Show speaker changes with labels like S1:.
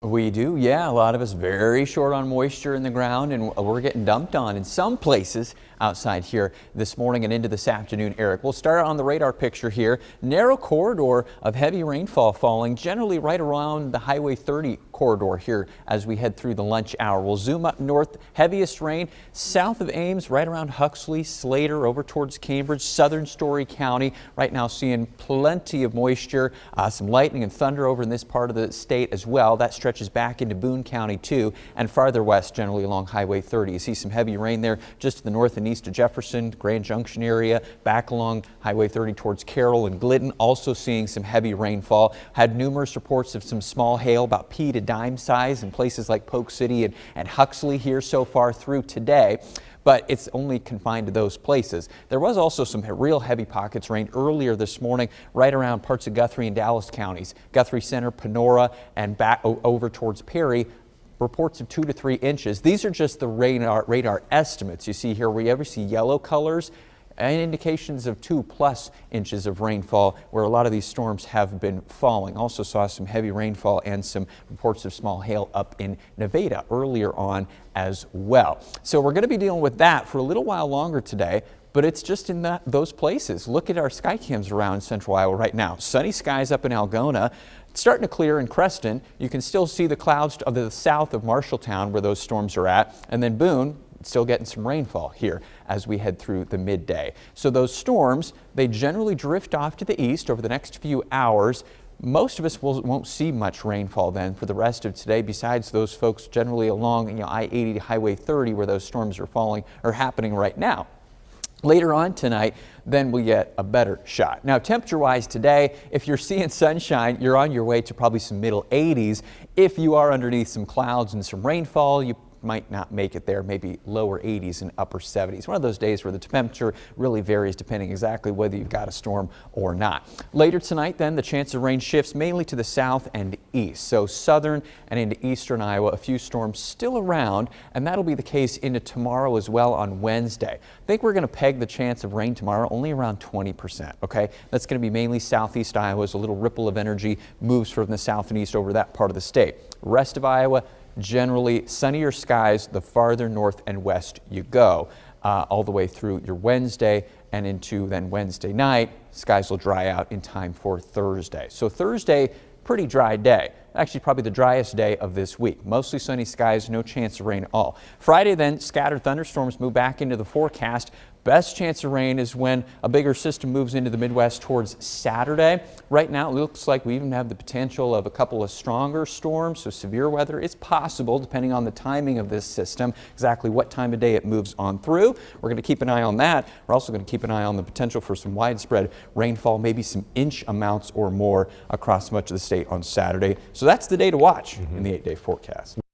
S1: We do, yeah. A lot of us very short on moisture in the ground, and we're getting dumped on in some places outside here this morning and into this afternoon, Eric. We'll start on the radar picture here. Narrow corridor of heavy rainfall falling generally right around the Highway 30 corridor here as we head through the lunch hour. We'll zoom up north. Heaviest rain south of Ames, right around Huxley, Slater, over towards Cambridge, southern Story County. Right now seeing plenty of moisture, some lightning and thunder over in this part of the state as well. That stretches back into Boone County too, and farther west generally along Highway 30. You see some heavy rain there just to the north and east of Jefferson, Grand Junction area, back along Highway 30 towards Carroll and Glidden. Also seeing some heavy rainfall. Had numerous reports of some small hail, about pea to dime size in places like Polk City and Huxley here so far through today. But it's only confined to those places. There was also some real heavy pockets rain earlier this morning right around parts of Guthrie and Dallas counties. Guthrie Center, Panora, and back over towards Perry. Reports of 2 to 3 inches. These are just the radar estimates. You see here, we ever see yellow colors and indications of 2+ inches of rainfall where a lot of these storms have been falling. Also saw some heavy rainfall and some reports of small hail up in Nevada earlier on as well. So we're going to be dealing with that for a little while longer today, but it's just in those places. Look at our sky cams around central Iowa right now. Sunny skies up in Algona. It's starting to clear in Creston. You can still see the clouds to the south of Marshalltown where those storms are at, and then Boone still getting some rainfall here as we head through the midday. So those storms, they generally drift off to the east over the next few hours. Most of us won't see much rainfall then for the rest of today, besides those folks generally along I-80 to Highway 30 where those storms are happening right now. Later on tonight, then we get a better shot. Now, temperature-wise today, if you're seeing sunshine, you're on your way to probably some middle 80s. If you are underneath some clouds and some rainfall, you might not make it there, maybe lower 80s and upper 70s. One of those days where the temperature really varies depending exactly whether you've got a storm or not. Later tonight then, the chance of rain shifts mainly to the south and east. So southern and into eastern Iowa, a few storms still around, and that'll be the case into tomorrow as well on Wednesday. I think we're going to peg the chance of rain tomorrow only around 20%, okay? That's going to be mainly southeast Iowa as a little ripple of energy moves from the south and east over that part of the state. Rest of Iowa, generally sunnier skies the farther north and west you go, all the way through your Wednesday and into then Wednesday night. Skies will dry out in time for Thursday. So Thursday, pretty dry day. Actually, probably the driest day of this week. Mostly sunny skies, no chance of rain at all. Friday then, scattered thunderstorms move back into the forecast. Best chance of rain is when a bigger system moves into the Midwest towards Saturday. Right now, it looks like we even have the potential of a couple of stronger storms, so severe weather is possible depending on the timing of this system, exactly what time of day it moves on through. We're going to keep an eye on that. We're also going to keep an eye on the potential for some widespread rainfall, maybe some inch amounts or more across much of the state on Saturday. So that's the day to watch in the 8-day forecast.